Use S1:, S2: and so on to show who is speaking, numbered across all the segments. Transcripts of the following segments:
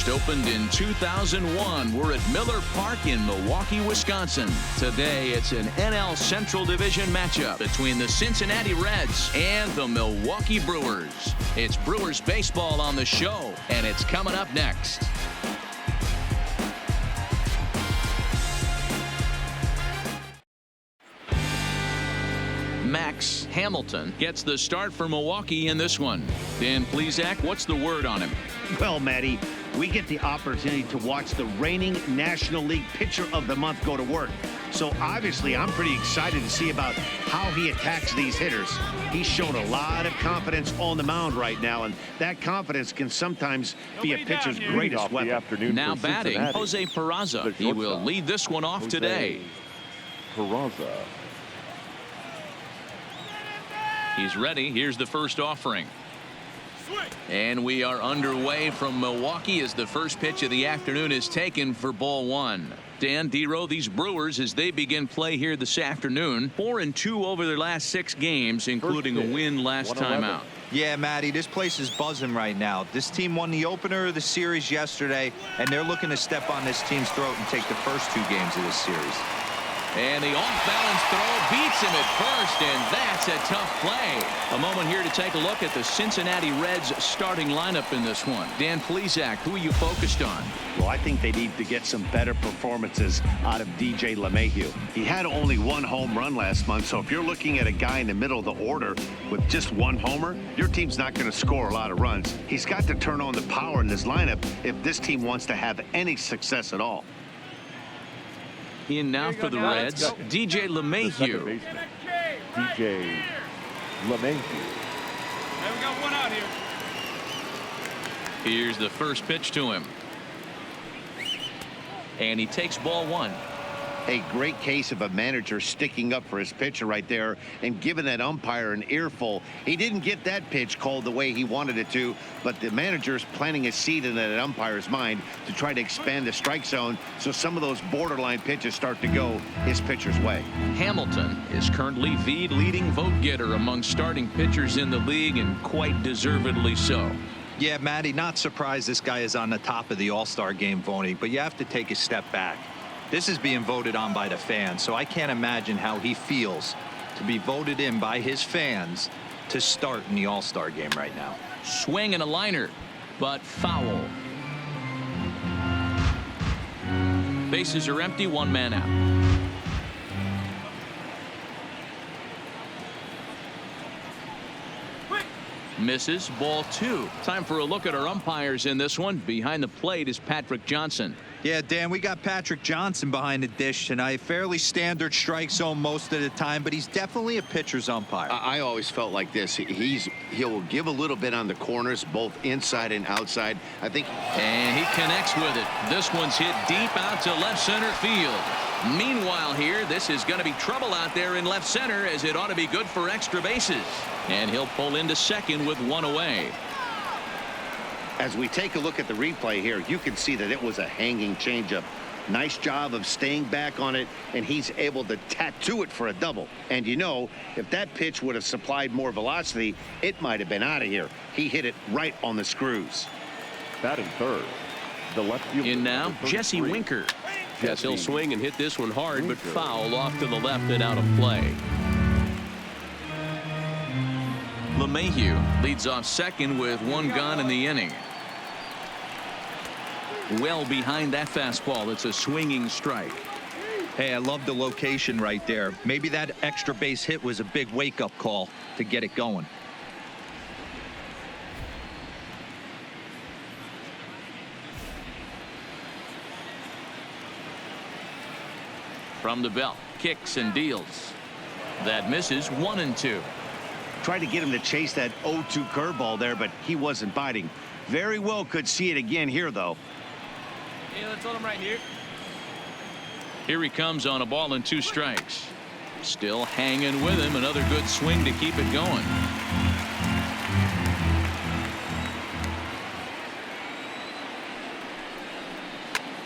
S1: First opened in 2001. We're at Miller Park in Milwaukee, Wisconsin. Today, it's an NL Central Division matchup between the Cincinnati Reds and the Milwaukee Brewers. It's Brewers baseball on the show, and it's coming up next. Max Hamilton gets the start for Milwaukee in this one. Dan Plesac, what's the word on him?
S2: Well, Matty, we get the opportunity to watch the reigning National League Pitcher of the Month go to work. So obviously, I'm pretty excited to see about how he attacks these hitters. He's shown a lot of confidence on the mound right now, and that confidence can sometimes be a pitcher's greatest weapon.
S1: Now batting, Jose Peraza. He will lead this one off today.
S3: Peraza.
S1: He's ready. Here's the first offering. And we are underway from Milwaukee as the first pitch of the afternoon is taken for ball one. Dan Dero, these Brewers, as they begin play here this afternoon, 4-2 over their last 6 games, including a win last time out.
S4: Yeah, Matty, this place is buzzing right now. This team won the opener of the series yesterday, and they're looking to step on this team's throat and take the first 2 games of this series.
S1: And the off-balance throw beats him at first, and that's a tough play. A moment here to take a look at the Cincinnati Reds starting lineup in this one. Dan Plesac, who are you focused on?
S2: Well, I think they need to get some better performances out of DJ LeMahieu. He had only 1 home run last month, so if you're looking at a guy in the middle of the order with just 1 homer, your team's not going to score a lot of runs. He's got to turn on the power in this lineup if this team wants to have any success at all.
S1: In now for the Reds, DJ LeMahieu.
S3: DJ LeMahieu.
S5: Hey, we got one out here.
S1: Here's the first pitch to him. And he takes ball 1.
S2: A great case of a manager sticking up for his pitcher right there and giving that umpire an earful. He didn't get that pitch called the way he wanted it to, but the manager's planting a seed in that umpire's mind to try to expand the strike zone so some of those borderline pitches start to go his pitcher's way.
S1: Hamilton is currently the leading vote getter among starting pitchers in the league, and quite deservedly so.
S4: Yeah, Matty, not surprised this guy is on the top of the All-Star game voting, but you have to take a step back. This is being voted on by the fans, so I can't imagine how he feels to be voted in by his fans to start in the All-Star game right now.
S1: Swing and a liner, but foul. Bases are empty, 1 man out. Misses, ball 2. Time for a look at our umpires in this one. Behind the plate is Patrick Johnson.
S4: Yeah, Dan, we got Patrick Johnson behind the dish tonight. Fairly standard strike zone most of the time, but he's definitely a pitcher's umpire.
S2: I always felt like this. He'll give a little bit on the corners, both inside and outside. I think.
S1: And he connects with it. This one's hit deep out to left center field. Meanwhile here, this is going to be trouble out there in left center, as it ought to be good for extra bases. And he'll pull into second with 1 away.
S2: As we take a look at the replay here, you can see that it was a hanging changeup. Nice job of staying back on it, and he's able to tattoo it for a double. And you know, if that pitch would have supplied more velocity, it might have been out of here. He hit it right on the screws.
S3: Batting third, the left fielder.
S1: In now, Jesse Winker. Yes, he'll swing and hit this one hard, but foul off to the left and out of play. LeMahieu leads off second with 1 gone in the inning. Well behind that fastball. It's a swinging strike.
S4: Hey, I love the location right there. Maybe that extra base hit was a big wake-up call to get it going.
S1: From the belt, kicks and deals. That misses, 1-2.
S2: Tried to get him to chase that 0-2 curveball there, but he wasn't biting. Very well could see it again here, though.
S5: Yeah, let's hold him right here.
S1: Here he comes on a ball and 2 strikes. Still hanging with him. Another good swing to keep it going.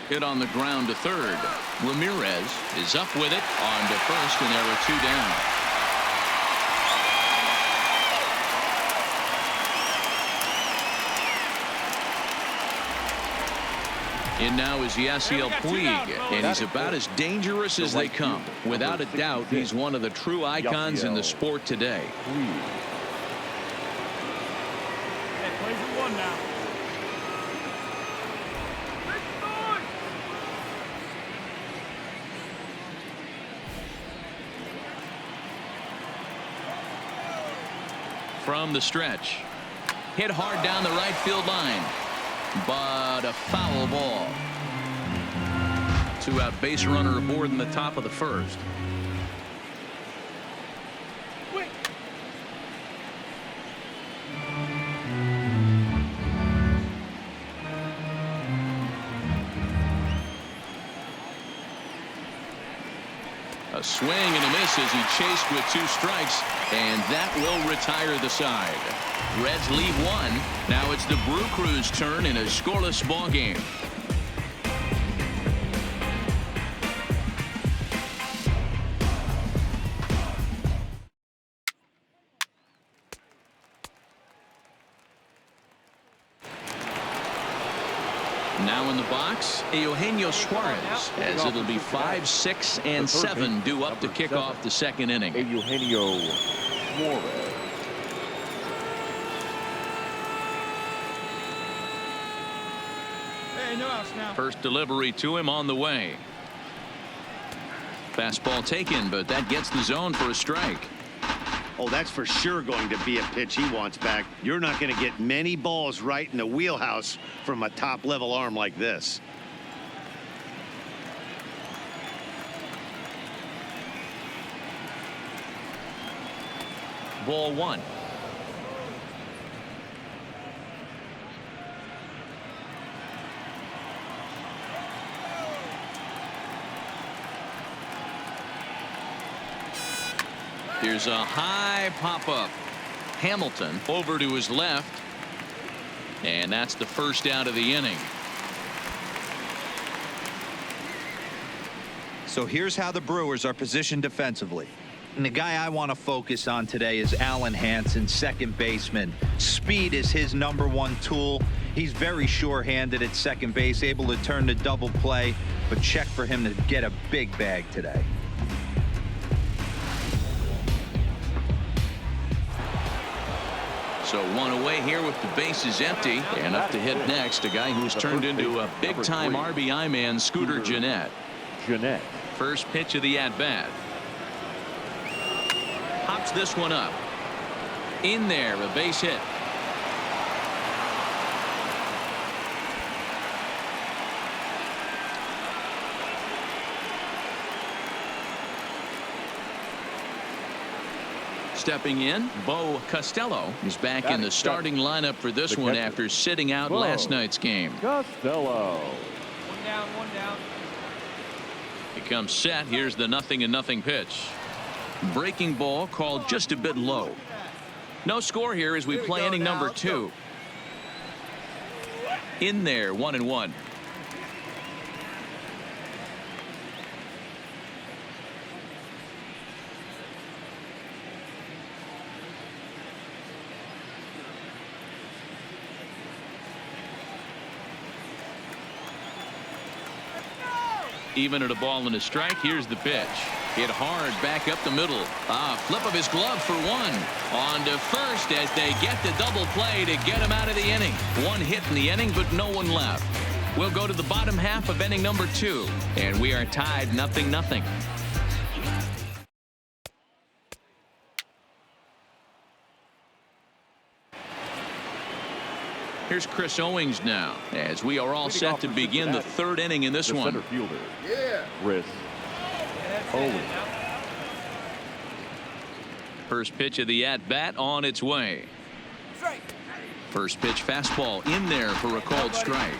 S1: Hit on the ground to third. Ramirez is up with it on to first, and there are 2 down. And now is Yasiel Puig, and he's about as dangerous as they come. Without a doubt, he's one of the true icons in the sport today.
S5: Hey, plays at 1 now.
S1: From the stretch. Hit hard down the right field line. But a foul ball. 2-out base runner aboard in the top of the first. A swing and a miss as he chased with 2 strikes, and that will retire the side. Reds lead 1. Now it's the Brew Crew's turn in a scoreless ball game. Now in the box, Eugenio Suarez, as it'll be 5, 6, and 7 due up to kick off the second inning.
S3: Eugenio Suarez.
S5: Hey, no outs now.
S1: First delivery to him on the way. Fastball taken, but that gets the zone for a strike.
S2: Oh, that's for sure going to be a pitch he wants back. You're not going to get many balls right in the wheelhouse from a top-level arm like this.
S1: Ball 1. Here's a high pop-up. Hamilton over to his left. And that's the first out of the inning.
S4: So here's how the Brewers are positioned defensively. And the guy I want to focus on today is Alan Hansen, second baseman. Speed is his #1 tool. He's very sure-handed at second base, able to turn the double play, but check for him to get a big bag today.
S1: So 1 away here with the bases empty, and up to hit next, a guy who's turned into a big-time RBI man, Scooter Gennett. First pitch of the at-bat. Pops this one up. In there, a base hit. Stepping in, Bo Costello is back in the starting lineup for this one after sitting out last night's game.
S3: Costello.
S5: 1 down, 1 down.
S1: He comes set. Here's the 0-0 pitch. Breaking ball called just a bit low. No score here as we play inning number 2. In there, 1-1. Even at a ball and a strike. Here's the pitch. Hit hard back up the middle. Flip of his glove for 1. On to first as they get the double play to get him out of the inning. 1 hit in the inning, but no one left. We'll go to the bottom half of inning number 2, and we are tied 0-0. Here's Chris Owings now, as we are all set to begin the 3rd inning in this one.
S3: Center fielder, Chris Owings.
S1: First pitch of the at-bat on its way. First pitch fastball in there for a called strike.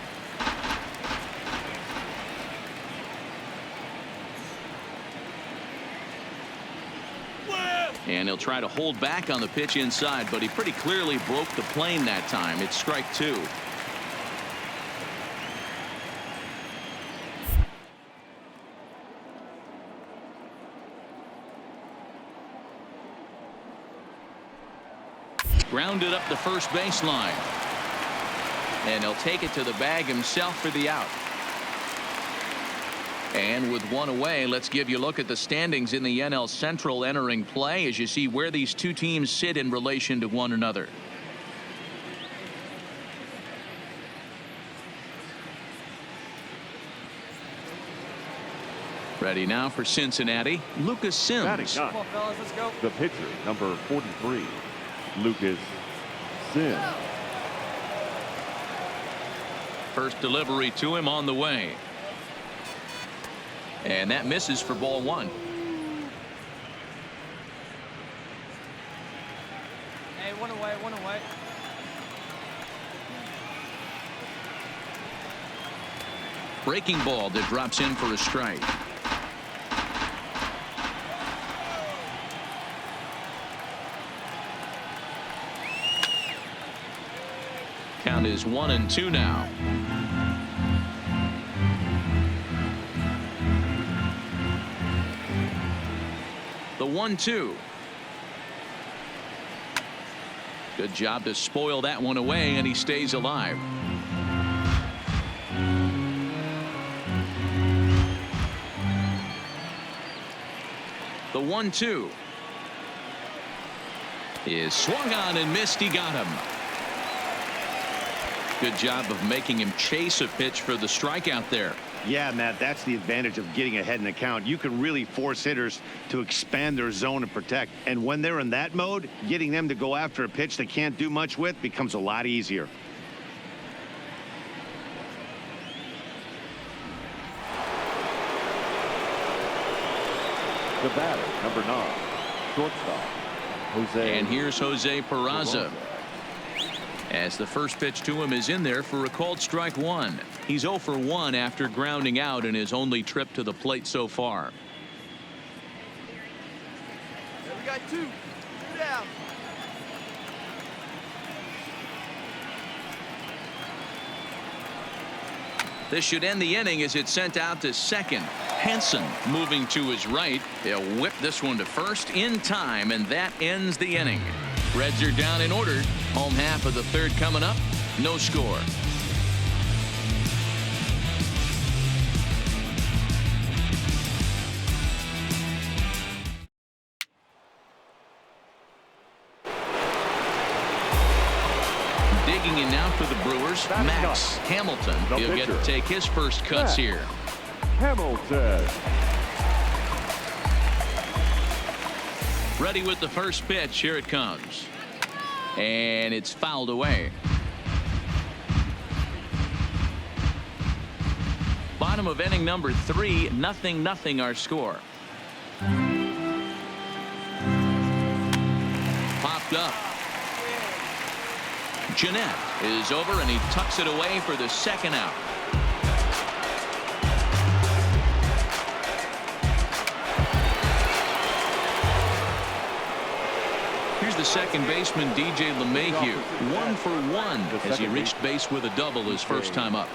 S1: And he'll try to hold back on the pitch inside, but he pretty clearly broke the plane that time. It's strike 2. Grounded up the first baseline. And he'll take it to the bag himself for the out. And with one away, let's give you a look at the standings in the NL Central entering play as you see where these two teams sit in relation to one another. Ready now for Cincinnati, Lucas Sims.
S3: Batting
S5: Come
S3: ninth,
S5: on, fellas, let's go.
S3: the pitcher, number 43, Lucas Sims.
S1: First delivery to him on the way. And that misses for ball one.
S5: Hey, one away, one away.
S1: Breaking ball that drops in for a strike. Count is 1-2 now. The 1-2. Good job to spoil that one away, and he stays alive. The 1-2 is swung on and missed. He got him. Good job of making him chase a pitch for the strikeout there.
S2: Yeah, Matt, that's the advantage of getting ahead in the count. You can really force hitters to expand their zone and protect. And when they're in that mode, getting them to go after a pitch they can't do much with becomes a lot easier.
S3: The batter, number 9, shortstop, Jose.
S1: And here's Jose Peraza. As the first pitch to him is in there for a called strike one. He's 0 for 1 after grounding out in his only trip to the plate so far.
S5: We got two. Two down.
S1: This should end the inning as it's sent out to second. Hansen moving to his right. They'll whip this one to first in time, and that ends the inning. Reds are down in order. Home half of the third coming up. No score. Digging in now for the Brewers, Max Hamilton. He'll get to take his first cuts here.
S3: Hamilton.
S1: Ready with the first pitch. Here it comes. And it's fouled away. Bottom of inning number 3, 0-0 our score. Popped up. Jeanette is over, and he tucks it away for the second out. Here's the second baseman, DJ LeMahieu, 1 for 1 as he reached base with a double his first time up.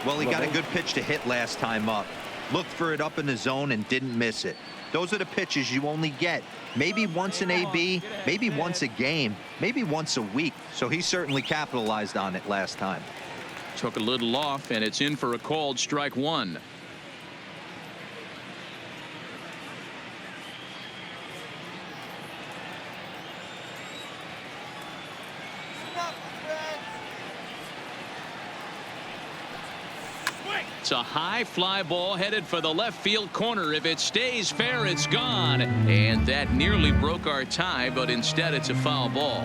S4: Well, he got a good pitch to hit last time up. Looked for it up in the zone and didn't miss it. Those are the pitches you only get maybe once in AB, maybe once a game, maybe once a week. So he certainly capitalized on it last time.
S1: Took a little off, and it's in for a called strike one. It's a high fly ball headed for the left field corner. If it stays fair, it's gone. And that nearly broke our tie, but instead it's a foul ball.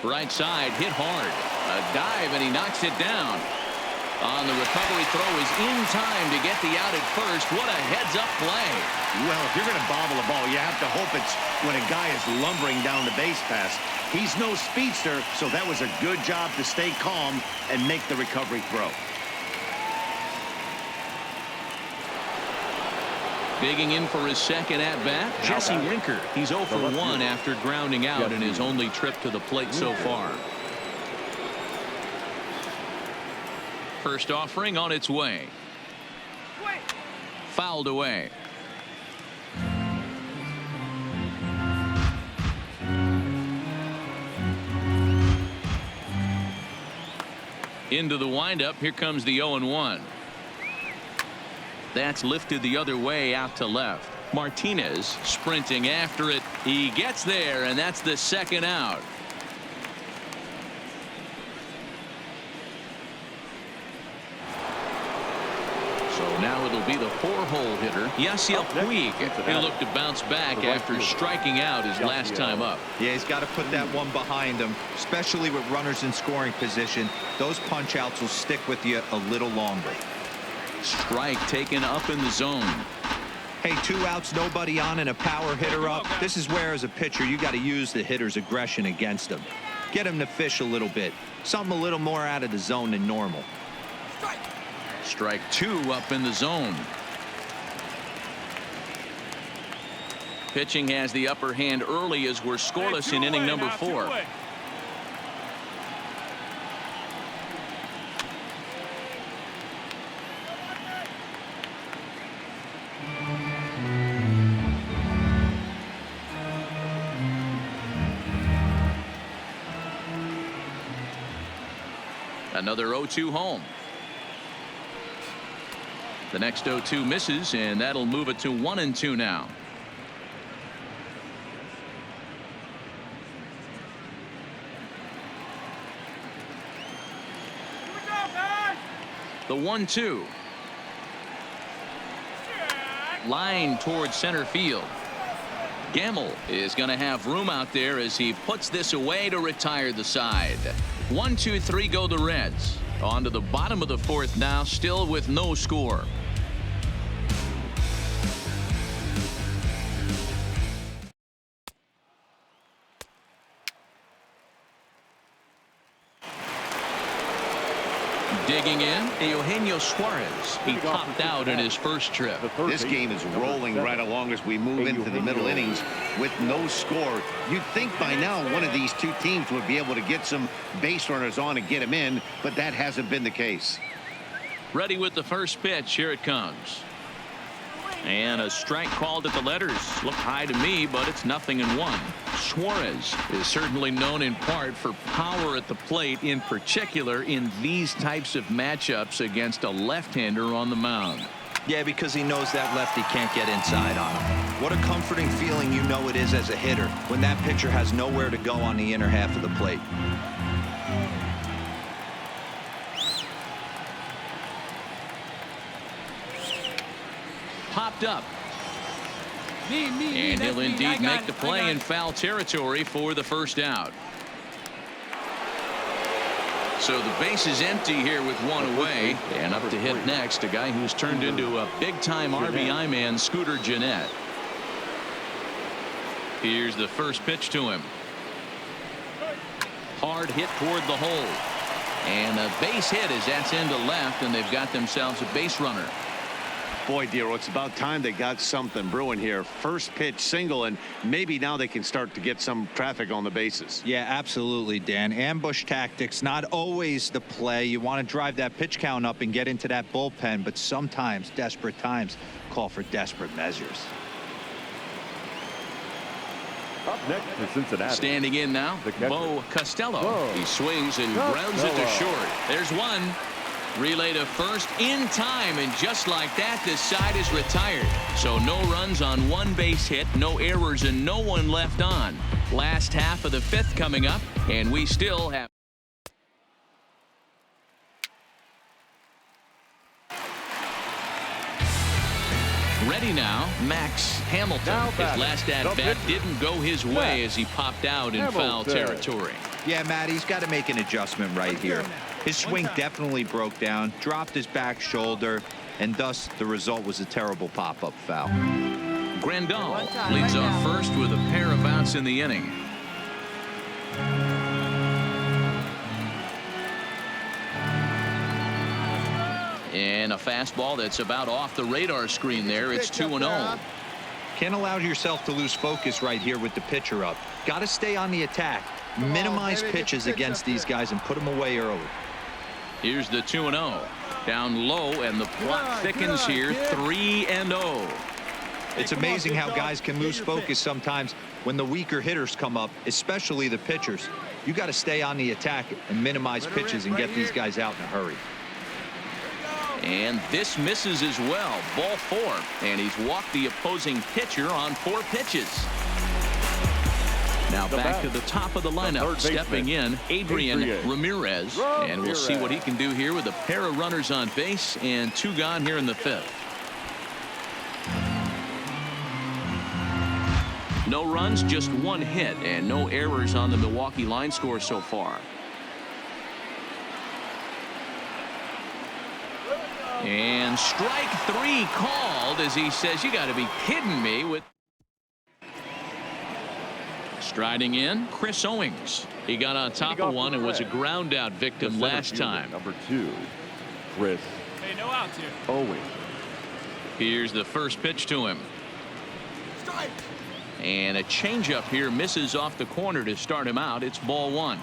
S1: Right side, hit hard. A dive, and he knocks it down. On the recovery throw is in time to get the out at first. What a heads-up play.
S2: Well, if you're going to bobble a ball, you have to hope it's when a guy is lumbering down the base pass. He's no speedster, so that was a good job to stay calm and make the recovery throw.
S1: Digging in for his second at-bat, Jesse Winker. He's 0 for 1 after grounding out in his only trip to the plate so far. first offering on its way. Fouled away. Into the windup. Here comes the 0-1. That's lifted the other way out to left. Martinez sprinting after it. He gets there, and that's the second out. So now it'll be the 4-hole hitter, Yasiel Puig. He'll look to bounce back after striking out his last time up.
S4: Yeah, he's got to put that one behind him, especially with runners in scoring position. Those punch outs will stick with you a little longer.
S1: Strike taken up in the zone.
S4: Hey, 2 outs, nobody on, and a power hitter up. This is where, as a pitcher, you got to use the hitter's aggression against him. Get him to fish a little bit. Something a little more out of the zone than normal.
S1: Strike 2 up in the zone. Pitching has the upper hand early as we're scoreless in inning number 4. Another 0-2 home. The next 0-2 misses, and that'll move it to 1-2 now. The 1-2. Line towards center field. Gamble is going to have room out there as he puts this away to retire the side. 1-2-3 go the Reds. On to the bottom of the 4th now, still with no score. Digging in, Eugenio Suarez. He popped out in his first trip.
S2: This game is rolling right along as we move into the middle innings with no score. You'd think by now one of these two teams would be able to get some base runners on and get them in, but that hasn't been the case.
S1: Ready with the first pitch. Here it comes. And a strike called at the letters. Look high to me, but it's 0-1. Suarez is certainly known in part for power at the plate, in particular in these types of matchups against a left-hander on the mound.
S4: Yeah, because he knows that lefty can't get inside on him. What a comforting feeling you know it is as a hitter when that pitcher has nowhere to go on the inner half of the plate.
S1: Popped up. And he'll indeed make the play in foul territory for the first out. So the base is empty here with 1 away, and up to hit next, a guy who's turned into a big-time RBI man, Scooter Gennett. Here's the first pitch to him. Hard hit toward the hole. And a base hit as that's into left, and they've got themselves a base runner.
S2: Boy, Dero, it's about time they got something brewing here. First pitch single, and maybe now they can start to get some traffic on the bases.
S4: Yeah, absolutely, Dan. Ambush tactics, not always the play. You want to drive that pitch count up and get into that bullpen, but sometimes desperate times call for desperate measures.
S3: Up next is Cincinnati.
S1: Standing in now, Bo Costello. He swings and grounds it to short. There's one. Relay to first in time, and just like that, this side is retired. So no runs on 1 base hit, no errors, and no one left on. Last half of the 5th coming up, and we still have. Ready now, Max Hamilton. His last at-bat didn't go his way as he popped out in foul territory.
S4: Yeah, Matt, he's got to make an adjustment right here. His swing definitely broke down, dropped his back shoulder, and thus the result was a terrible pop-up foul.
S1: Grandal leads off first with a pair of outs in the inning. And a fastball that's about off the radar screen there. It's 2-0.
S4: Can't allow yourself to lose focus right here with the pitcher up. Got to stay on the attack. Minimize pitches against these guys and put them away early.
S1: Here's the 2-0. Down low, and the plot thickens here. 3-0.
S4: It's amazing how guys can lose focus sometimes when the weaker hitters come up, especially the pitchers. You got to stay on the attack and minimize pitches and get these guys out in a hurry.
S1: And this misses as well. Ball 4. And he's walked the opposing pitcher on 4 pitches. Now back to the top of the lineup. Stepping in, Adrian Ramirez. And we'll see what he can do here with a pair of runners on base and 2 gone here in the 5th. No runs, just 1 hit, and no errors on the Milwaukee line score so far. And strike 3 called as he says, you got to be kidding me. With striding in, Chris Owings. He got on top of one and was a ground out victim last time.
S3: Number 2, Chris.
S5: Hey, no outs here.
S3: Owings.
S1: Here's the first pitch to him.
S5: Strike.
S1: And a changeup here misses off the corner to start him out. It's ball 1.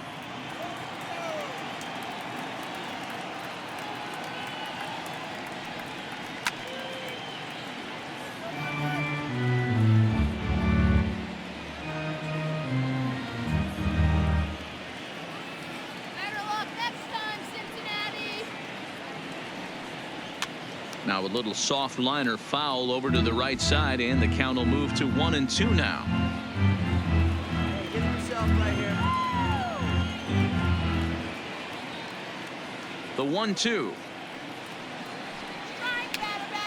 S1: Now a little soft liner foul over to the right side, and the count will move to 1-2 now.
S5: Hey, get yourself right here.
S1: The 1-2.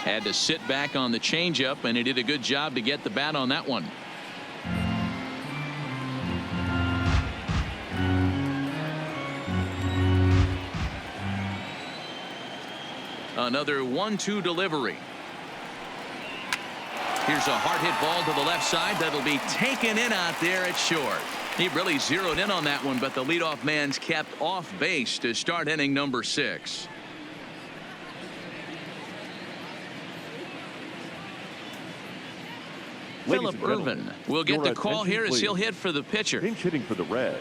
S1: Had to sit back on the changeup, and he did a good job to get the bat on that one. Another 1-2 delivery. Here's a hard hit ball to the left side that'll be taken in out there at short. He really zeroed in on that one, but the leadoff man's kept off base to start inning number 6. Phillip Ervin will get the call here as he'll hit for the pitcher.
S3: Pinch hitting for the Reds.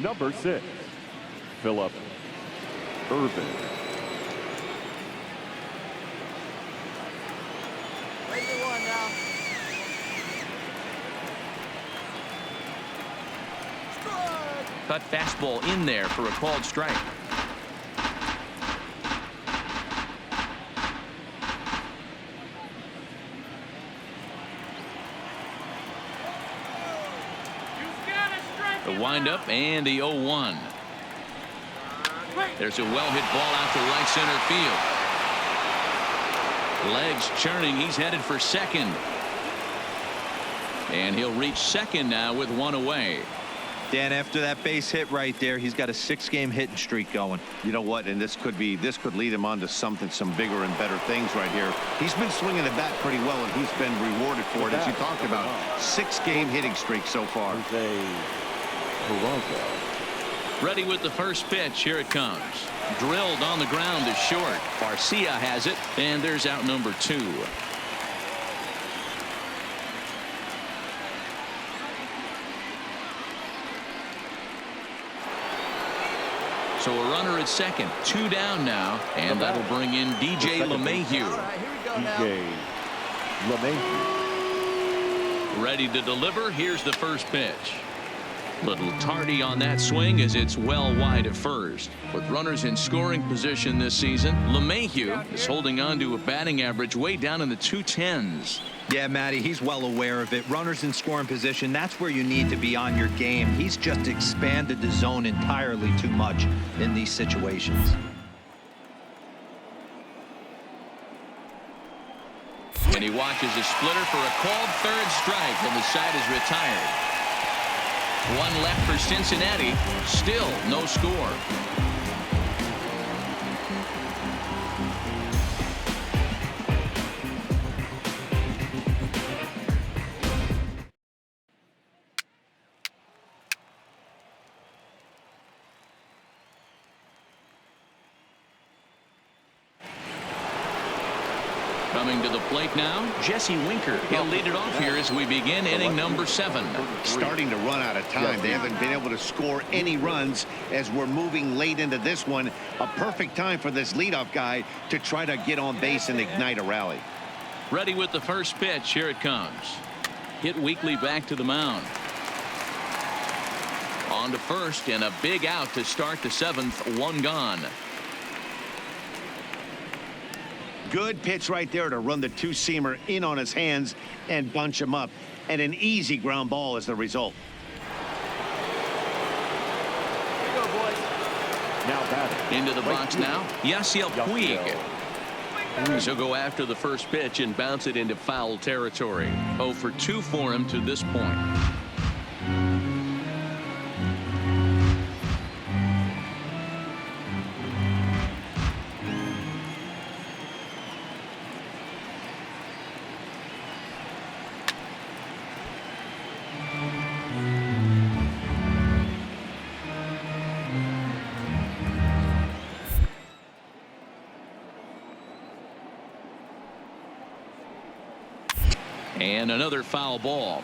S3: Number 6, Phillip Ervin.
S1: Cut fastball in there for a called strike. The windup and the 0-1. There's a well hit ball out to right center field. Legs churning. He's headed for second. And he'll reach second now with 1 away.
S4: Dan, after that base hit right there, he's got a 6-game hitting streak going.
S2: You know what? And this could lead him on to some bigger and better things right here. He's been swinging the bat pretty well, and he's been rewarded for it, as you talked about. 6-game hitting streak so far.
S1: Ready with the first pitch. Here it comes. Drilled on the ground to short. Garcia has it, and there's out number 2. So a runner at second, 2 down now, and that'll bring in DJ LeMahieu.
S3: DJ LeMahieu.
S1: Ready to deliver. Here's the first pitch. Little tardy on that swing as it's well wide of first. With runners in scoring position this season, LeMahieu is holding on to a batting average way down in the 210s.
S4: Yeah, Matty, he's well aware of it. Runners in scoring position, that's where you need to be on your game. He's just expanded the zone entirely too much in these situations.
S1: And he watches a splitter for a called third strike, and the side is retired. 1 left for Cincinnati. Still no score. Coming to the plate now, Jesse Winker. He'll lead it off here as we begin inning number 7.
S2: Starting to run out of time. They haven't been able to score any runs as we're moving late into this one. A perfect time for this leadoff guy to try to get on base and ignite a rally.
S1: Ready with the first pitch. Here it comes. Hit weakly back to the mound. On to first, and a big out to start the 7th. 1 gone.
S2: Good pitch right there to run the two-seamer in on his hands and bunch him up. And an easy ground ball is the result.
S5: Here you go, boys.
S3: Now batting.
S1: Into the box now, Yasiel Puig. He'll go after the first pitch and bounce it into foul territory. 0 for 2 for him to this point. And another foul ball.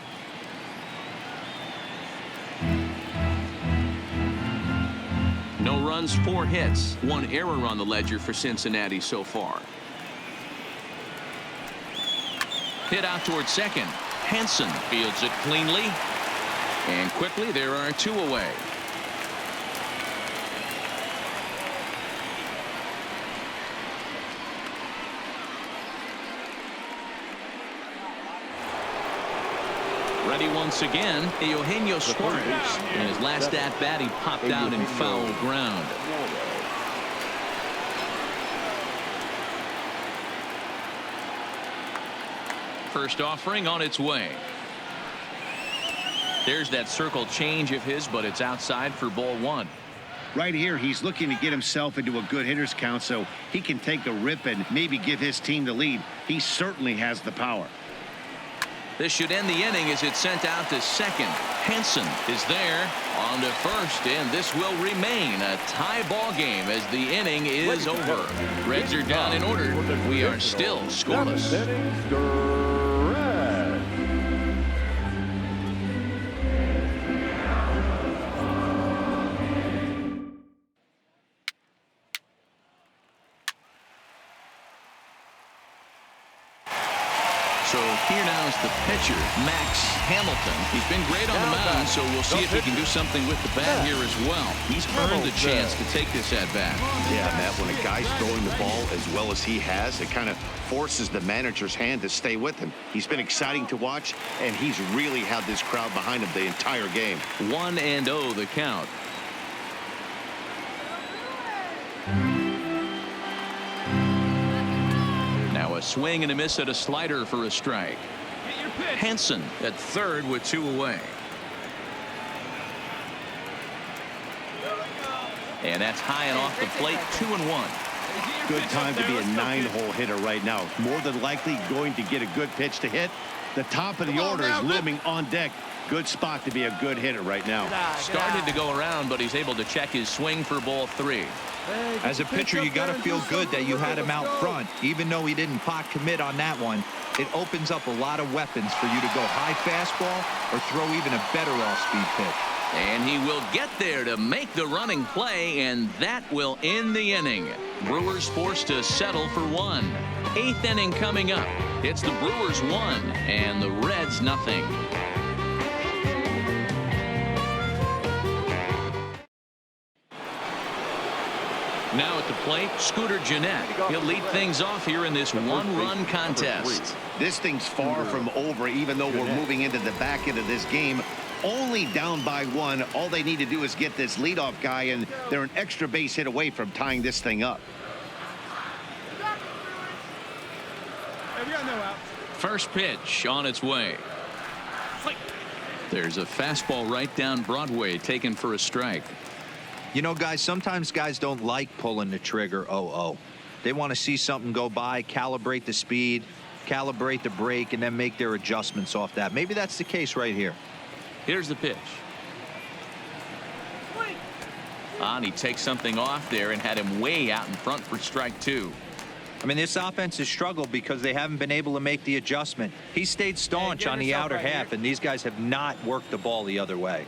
S1: No runs, 4 hits, 1 error on the ledger for Cincinnati so far. Hit out towards second. Henson fields it cleanly. And quickly there are 2 away. Ready once again, Eugenio Suarez. In his last at-bat, he popped out in foul ground. First offering on its way. There's that circle change of his, but it's outside for ball 1.
S2: Right here, he's looking to get himself into a good hitter's count so he can take a rip and maybe give his team the lead. He certainly has the power.
S1: This should end the inning as it's sent out to second. Henson is there on to first, and this will remain a tie ball game as the inning is over. Reds are down in order. We are still scoreless. So here now is the pitcher, Max Hamilton. He's been great on the mound, so we'll see if he can do something with the bat here as well. He's earned the chance to take this at bat.
S2: Yeah, Matt, when a guy's throwing the ball as well as he has, it kind of forces the manager's hand to stay with him. He's been exciting to watch, and he's really had this crowd behind him the entire game.
S1: 1-0 the count. Now a swing and a miss at a slider for a strike. Henson at third with 2 away. And that's high and off the plate. 2-1.
S2: Good time to be a 9-hole hitter right now. More than likely going to get a good pitch to hit. The top of the order is looming on deck. Good spot to be a good hitter right now.
S1: Started to go around, but he's able to check his swing for ball 3.
S4: As a pitcher, you got to feel good that you had him out front. Even though he didn't pot commit on that one, it opens up a lot of weapons for you to go high fastball or throw even a better off-speed pitch.
S1: And he will get there to make the running play, and that will end the inning. Brewers forced to settle for 1. 8th inning coming up. It's the Brewers 1 and the Reds 0. Now at the plate, Scooter Gennett. He'll lead things off here in this 1-run contest.
S2: This thing's far from over, even though we're moving into the back end of this game. Only down by 1. All they need to do is get this leadoff guy, and they're an extra base hit away from tying this thing up.
S1: First pitch on its way. There's a fastball right down Broadway taken for a strike.
S4: You know, guys, sometimes guys don't like pulling the trigger 0-0. They want to see something go by, calibrate the speed, calibrate the brake, and then make their adjustments off that. Maybe that's the case right here.
S1: Here's the pitch. And he takes something off there and had him way out in front for strike 2.
S4: I mean, this offense has struggled because they haven't been able to make the adjustment. He stayed staunch on the outer half, and these guys have not worked the ball the other way.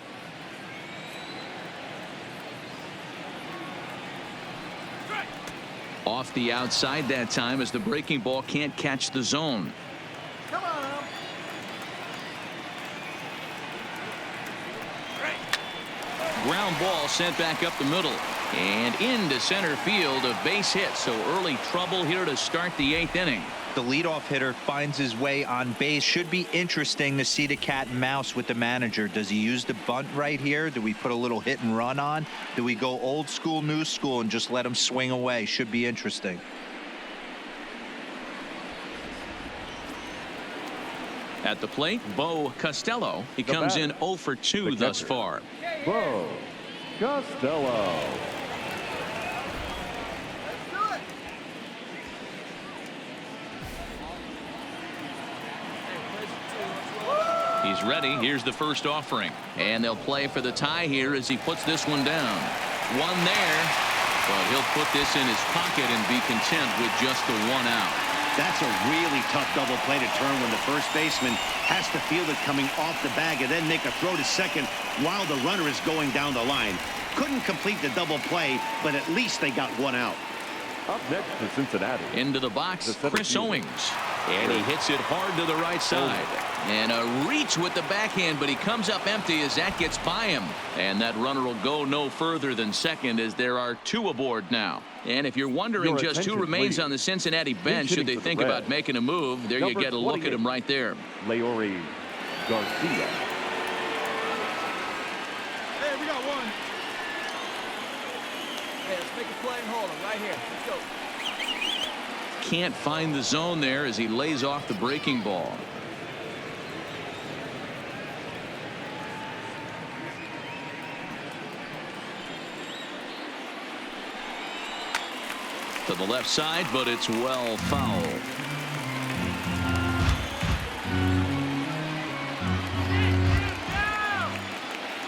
S1: Off the outside that time as the breaking ball can't catch the zone.
S5: Come on.
S1: Ground ball sent back up the middle and into center field. A base hit, so early trouble here to start the 8th inning.
S4: The leadoff hitter finds his way on base. Should be interesting to see the cat and mouse with the manager. Does he use the bunt right here? Do we put a little hit and run on? Do we go old school, new school, and just let him swing away? Should be interesting.
S1: At the plate, Bo Costello. He comes in 0 for 2 thus far.
S3: Bo Costello.
S1: He's ready. Here's the first offering. And they'll play for the tie here as he puts this one down. One there. But he'll put this in his pocket and be content with just the 1 out.
S2: That's a really tough double play to turn when the first baseman has to field it coming off the bag and then make a throw to second while the runner is going down the line. Couldn't complete the double play, but at least they got 1 out.
S3: Up next to Cincinnati.
S1: Into the box, Chris Owings. And he hits it hard to the right side. And a reach with the backhand, but he comes up empty as that gets by him. And that runner will go no further than second as there are 2 aboard now. And if you're wondering just who remains on the Cincinnati bench, should they think about making a move, there you get a look at him right there.
S3: Leori Garcia.
S5: Hey, we got 1. Hey, let's make a play and hold him right here. Let's go.
S1: Can't find the zone there as he lays off the breaking ball. To the left side, but it's well fouled.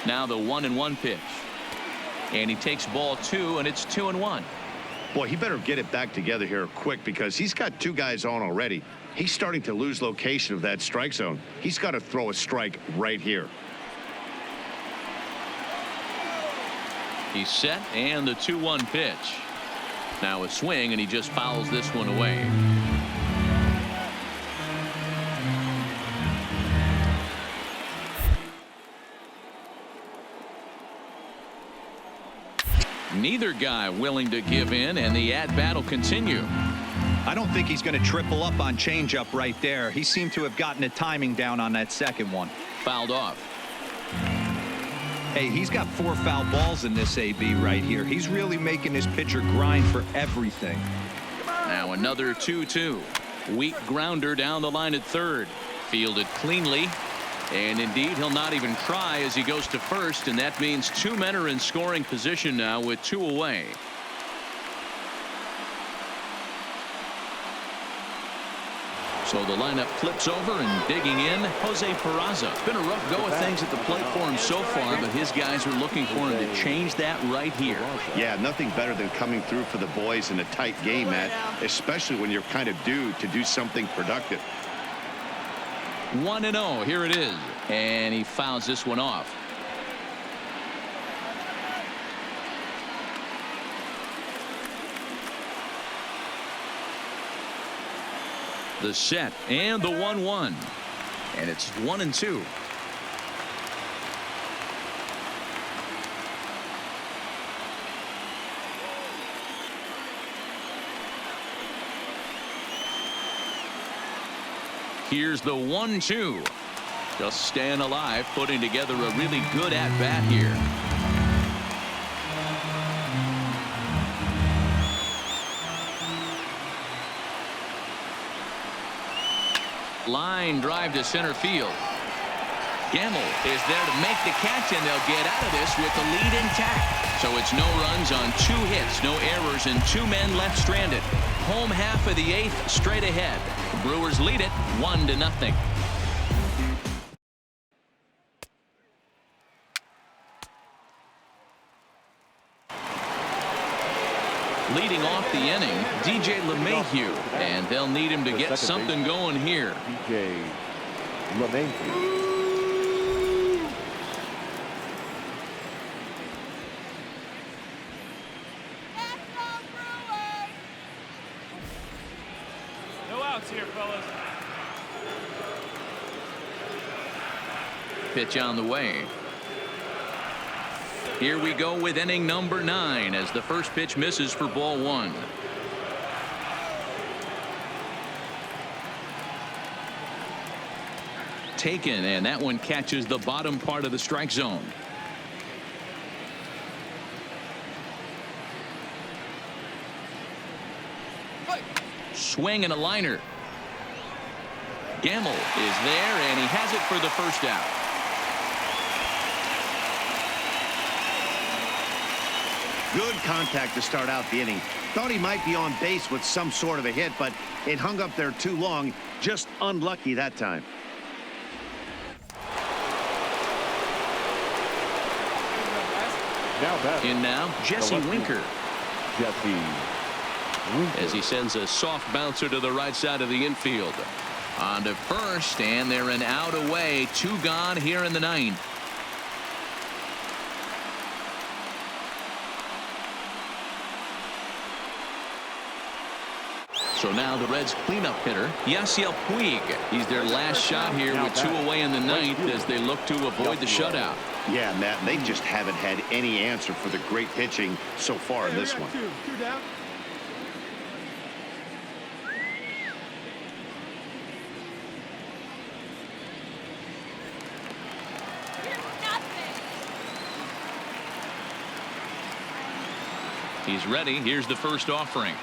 S1: Now the 1-1 pitch. And he takes ball 2, and it's 2-1.
S2: Boy, he better get it back together here quick because he's got 2 guys on already. He's starting to lose location of that strike zone. He's got to throw a strike right here.
S1: He's set, and the 2-1 pitch. Now a swing, and he just fouls this one away. Neither guy willing to give in, and the at-bat will continue.
S4: I don't think he's going to triple up on changeup right there. He seemed to have gotten the timing down on that second one.
S1: Fouled off.
S4: Hey, he's got 4 foul balls in this AB right here. He's really making this pitcher grind for everything.
S1: Now another 2-2. Weak grounder down the line at third. Fielded cleanly. And indeed, he'll not even try as he goes to first, and that means 2 men are in scoring position now with 2 away. So the lineup flips over, and digging in, Jose Peraza. It's been a rough go of things at the plate for him so far, but his guys are looking for him to change that right here.
S2: Yeah, nothing better than coming through for the boys in a tight game, Matt, especially when you're kind of due to do something productive.
S1: 1-0. Here it is. And he fouls this one off. The set and the 1-1. And it's 1-2. Here's the 1-2. Just staying alive, putting together a really good at-bat here. Line drive to center field. Gamble is there to make the catch, and they'll get out of this with the lead intact. So it's no runs on 2 hits, no errors, and 2 men left stranded. Home half of the 8th straight ahead. The Brewers lead it 1-0. Leading off the inning, DJ LeMahieu, and they'll need him to get something going here.
S3: DJ LeMahieu.
S6: No outs here, fellas.
S1: Pitch on the way. Here we go with inning number 9 as the first pitch misses for ball 1. Taken, and that one catches the bottom part of the strike zone. Swing and a liner. Gamble is there, and he has it for the first out.
S2: Good contact to start out the inning. Thought he might be on base with some sort of a hit, but it hung up there too long. Just unlucky that time.
S1: In now, Jesse Winker.
S3: Jesse Winker.
S1: As he sends a soft bouncer to the right side of the infield. On to first, and they're an out away. 2 gone here in the 9th. So now the Reds cleanup hitter, Yasiel Puig. He's their last shot here with 2 away in the 9th as they look to avoid the shutout.
S2: Yeah, Matt, they just haven't had any answer for the great pitching so far in this one.
S6: Two down.
S1: He's ready. Here's the first offering.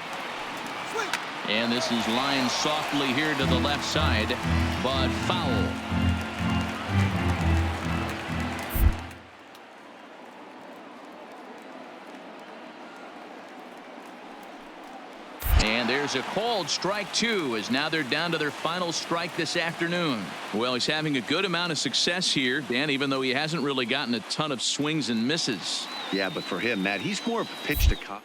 S1: And this is lined softly here to the left side, but foul. And there's a called strike 2 as now they're down to their final strike this afternoon. Well, he's having a good amount of success here, Dan, even though he hasn't really gotten a ton of swings and misses.
S2: Yeah, but for him, Matt, he's more of a pitch to cut.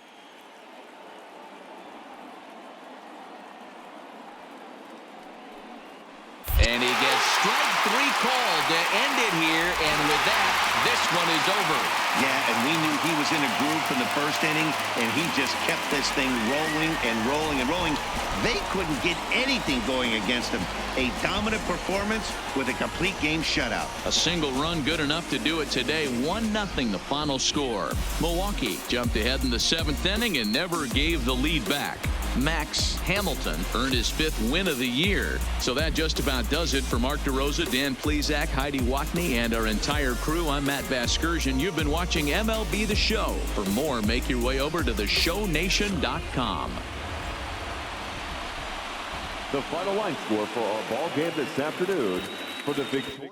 S1: And he gets strike 3 called to end it here, and with that, this one is over.
S2: Yeah, and we knew he was in a groove from the first inning, and he just kept this thing rolling and rolling and rolling. They couldn't get anything going against him. A dominant performance with a complete game shutout.
S1: A single run good enough to do it today. 1-0 the final score. Milwaukee jumped ahead in the 7th inning and never gave the lead back. Max Hamilton earned his 5th win of the year. So that just about does it for Mark DeRosa, Dan Plesac, Heidi Watney, and our entire crew. I'm Matt Vasgersian. You've been watching MLB The Show. For more, make your way over to theshownation.com.
S3: The final line score for our ball game this afternoon for the victory.